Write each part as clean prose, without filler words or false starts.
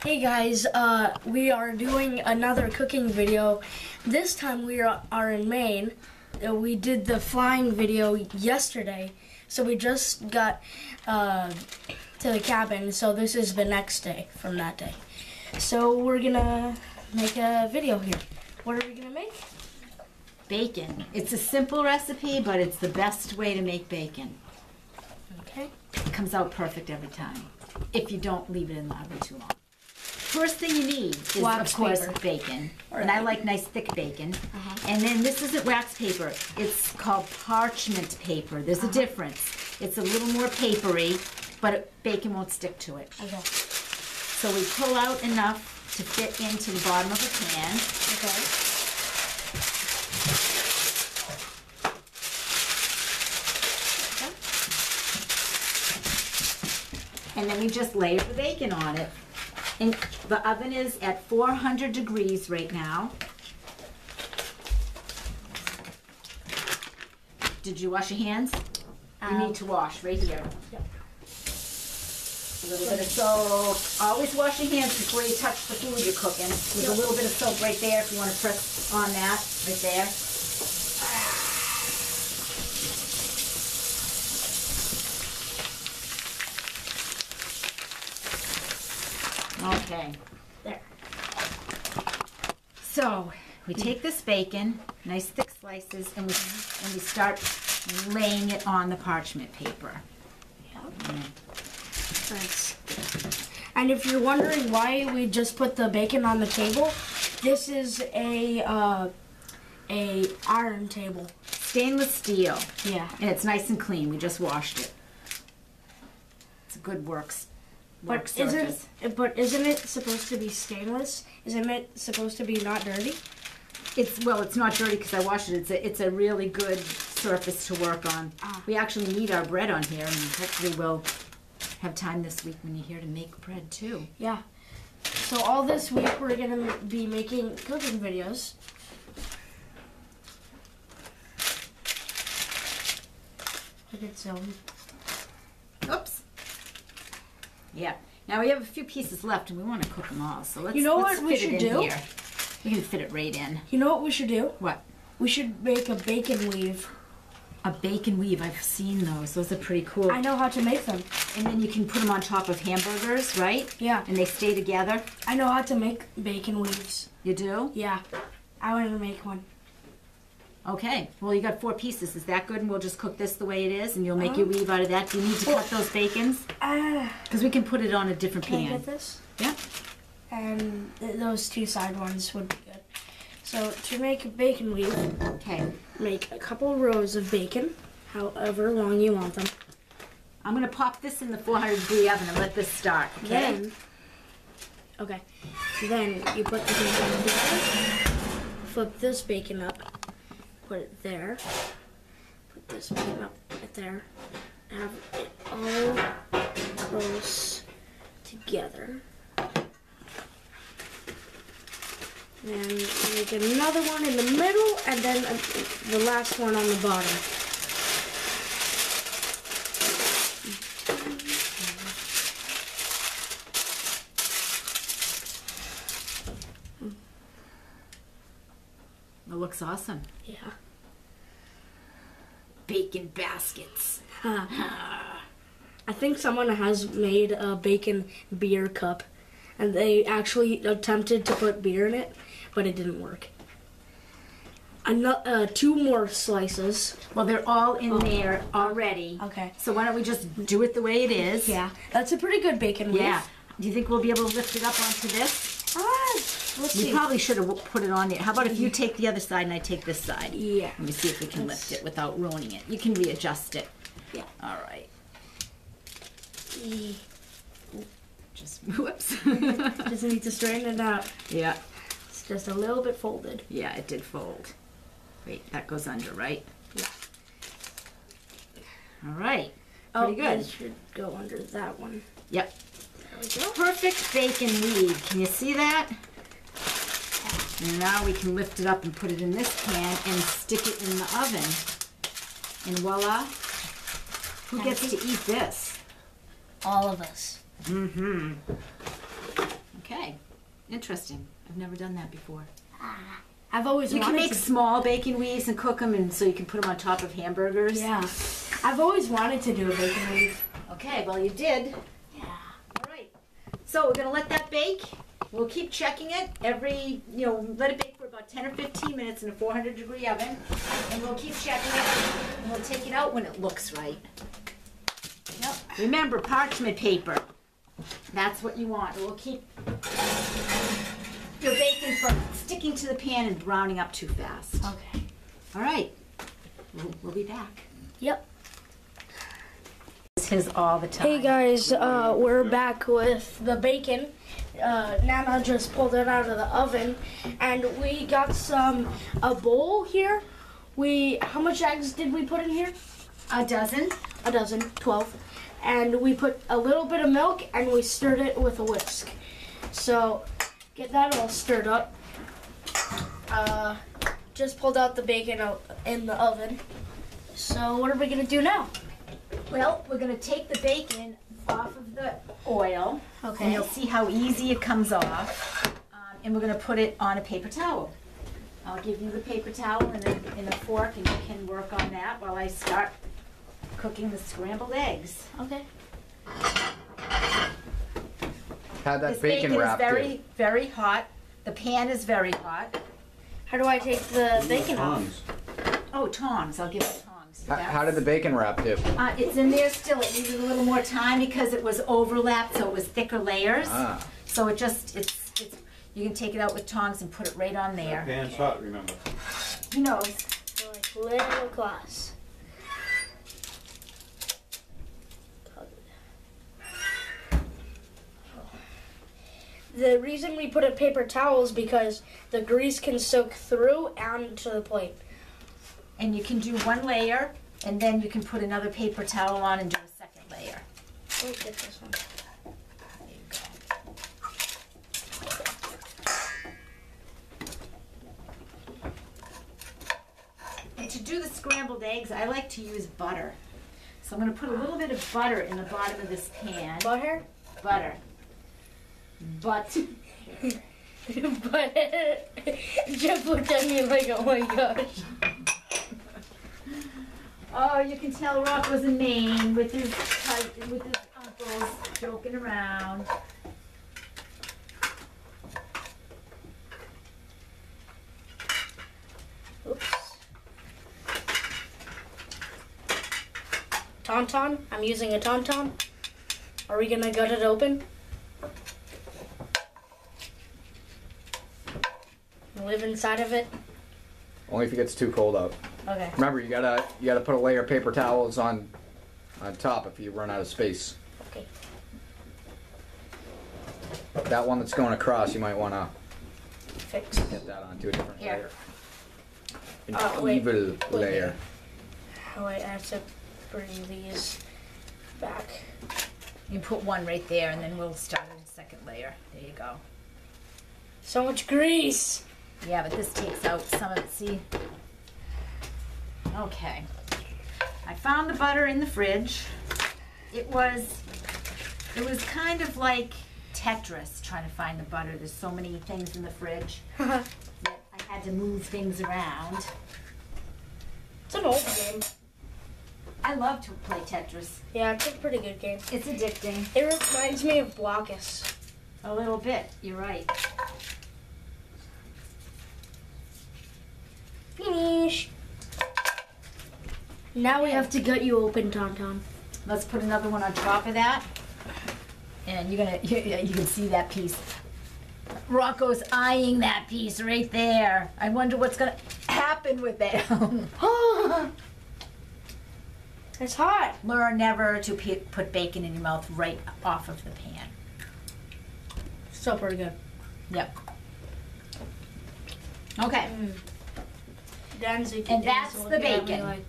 Hey guys, we are doing another cooking video. This time we are in Maine. We did the flying video yesterday, so we just got to the cabin, so this is the next day from that day. So we're gonna make a video here. What are we gonna make? Bacon. It's a simple recipe, but it's the best way to make bacon. Okay. It comes out perfect every time, if you don't leave it in the oven too long. First thing you need is, wax of course, paper. bacon. Or and I like nice thick bacon. And then this isn't wax paper. It's called parchment paper. There's a difference. It's a little more papery, but bacon won't stick to it. Okay. So we pull out enough to fit into the bottom of a pan. Okay. And then we just layer the bacon on it. And the oven is at 400 degrees right now. Did you wash your hands? You need to wash right here. Yep. A little bit of soap. Always wash your hands before you touch the food you're cooking. There's a little bit of soap right there if you want to press on that, right there. Okay, There. so we take this bacon, nice thick slices, and we start laying it on the parchment paper. Yep. Nice. And if you're wondering why we just put the bacon on the table, this is a iron table. Stainless steel. Yeah. And it's nice and clean. We just washed it. It's a good work surface. Isn't it supposed to be stainless? Isn't it supposed to be not dirty? It's not dirty because I washed it. It's a really good surface to work on. We actually need our bread on here, and hopefully we'll have time this week when you're here to make bread too. Yeah. So all this week we're gonna be making cooking videos. Look at some. Oops. Yeah. Now we have a few pieces left, and we want to cook them all. So let's. You know let's what we fit it should in do? Here. We can fit it right in. You know what we should do? What? We should make a bacon weave. A bacon weave. I've seen those. Those are pretty cool. I know how to make them. And then you can put them on top of hamburgers, right? Yeah. And they stay together. I know how to make bacon weaves. You do? Yeah. I want to make one. Okay. Well, you got 4 pieces. Is that good? And we'll just cook this the way it is, and you'll make your weave out of that. Do you need to cut those bacons? Because we can put it on a different Can I pan. get this? Yeah. And those 2 side ones would be good. So to make a bacon weave, Okay. make a couple rows of bacon, however long you want them. I'm going to pop this in the 400-degree oven and let this start. Okay. Then you put the bacon together, flip this bacon up, put it there, put this bacon up right there, have it all close together. Then make another one in the middle, and then the last one on the bottom. It looks awesome. Yeah. Bacon baskets. I think someone has made a bacon beer cup, and they actually attempted to put beer in it, but it didn't work. 2 more slices. Well, they're all in there already. Okay. So why don't we just do it the way it is? Yeah, that's a pretty good bacon weave. Yeah. Do you think we'll be able to lift it up onto this? Let's We see. probably should have put it on there. How about if you take the other side and I take this side? Yeah. Let me see if we can lift it without ruining it. You can readjust it. Yeah. All right. E- Just, whoops. Just need to straighten it out. Yeah. It's just a little bit folded. Yeah, it did fold. Wait, that goes under, right? Yeah. All right. Pretty good. It should go under that one. Yep. There we go. Perfect bacon weave. Can you see that? And now we can lift it up and put it in this pan and stick it in the oven. And voila. Who gets to eat this? All of us. Mm-hmm. Okay. Interesting. I've never done that before. I've always You can wanted make small bacon weaves and cook them, and so you can put them on top of hamburgers. Yeah. I've always wanted to do a bacon weave. Okay, well you did. Yeah. All right. So we're gonna let that bake. We'll keep checking it every, let it bake for about 10 or 15 minutes in a 400-degree oven, and we'll keep checking it, and we'll take it out when it looks right. Yep. Remember, parchment paper. That's what you want. It will keep your bacon from sticking to the pan and browning up too fast. Okay. All right. We'll be back. Yep. This is all the time. Hey guys, we're back with the bacon. Nana just pulled it out of the oven, and we got a bowl here. How much eggs did we put in here? A dozen. 12. And we put a little bit of milk, and we stirred it with a whisk. So, get that all stirred up. Just pulled out the bacon out in the oven. So, what are we gonna do now? Well, we're going to take the bacon off of the oil. Okay. And you'll see how easy it comes off. And we're going to put it on a paper towel. I'll give you the paper towel and a fork, and you can work on that while I start cooking the scrambled eggs. Okay. How'd that This bacon bacon wrap is do? very, very hot. The pan is very hot. How do I take the bacon off? Oh, tongs. I'll give you tongs. How did the bacon wrap do? It's in there still. It needed a little more time because it was overlapped, so it was thicker layers. Ah. So it's you can take it out with tongs and put it right on there. Pan's hot, remember. Who knows? Like little class. The reason we put a paper towel is because the grease can soak through and to the plate. And you can do one layer, and then you can put another paper towel on and do a second layer. Let me get this one. There you go. And to do the scrambled eggs, I like to use butter. So I'm going to put a little bit of butter in the bottom of this pan. Butter? Butter. Butter. Jeff looked at me like, oh my gosh. Oh, you can tell Rock was in Maine with his uncles joking around. Oops. Tauntaun? I'm using a tauntaun. Are we gonna gut it open? Live inside of it? Only if it gets too cold out. Okay. Remember, you gotta put a layer of paper towels on top if you run out of space. Okay. That one that's going across, you might wanna Fix. get that onto a different Here. layer. An Wait. evil layer. Oh wait, I have to bring these back. You put one right there, and then we'll start a second layer. There you go. So much grease! Yeah, but this takes out some of it, see? Okay. I found the butter in the fridge. It was kind of like Tetris trying to find the butter. There's so many things in the fridge that I had to move things around. It's an old game. I love to play Tetris. Yeah, it's a pretty good game. It's addicting. It reminds me of Blockus. A little bit, you're right. Finish. Now we have to gut you open, Tauntaun. Let's put another one on top of that. And you can see that piece. Rocco's eyeing that piece right there. I wonder what's gonna happen with that. It's hot. Learn never to put bacon in your mouth right off of the pan. Still pretty good. Yep. Okay. And that's the bacon.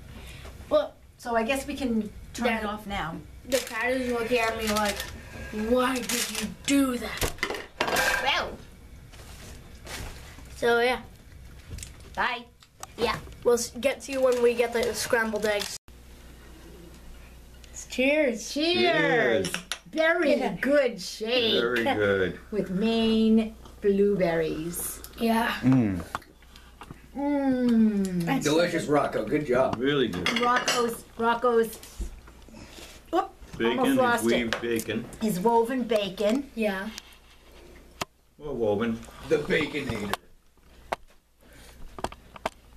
Well, So I guess we can turn it Dan- off now. the cat is looking at me like, why did you do that? Well, So yeah. bye. Yeah. We'll get to you when we get the scrambled eggs. Cheers. Cheers. Very good shake. Very good. With Maine blueberries. Yeah. Mmm. That's Delicious, Rocco. Good job. Really good. Rocco's, whoop, almost Bacon, lost his it. weaved bacon. His woven bacon. Yeah. Well woven. The Baconator.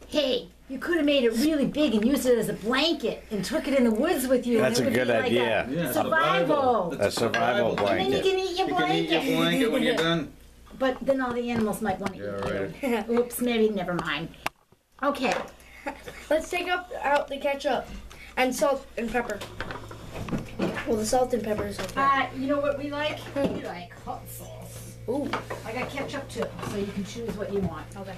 Hey, you could have made it really big and used it as a blanket and took it in the woods with you. That's and it a would good be like idea. Yeah, survival. A survival And then you blanket. can eat your You can eat blanket. your blanket when you're done. But then all the animals might want to eat Yeah, you. Oops, maybe never mind. Okay. Let's take out the ketchup and salt and pepper. Well, the salt and pepper is okay. You know what we like? We like hot sauce. Ooh. I got ketchup too, so you can choose what you want. Okay.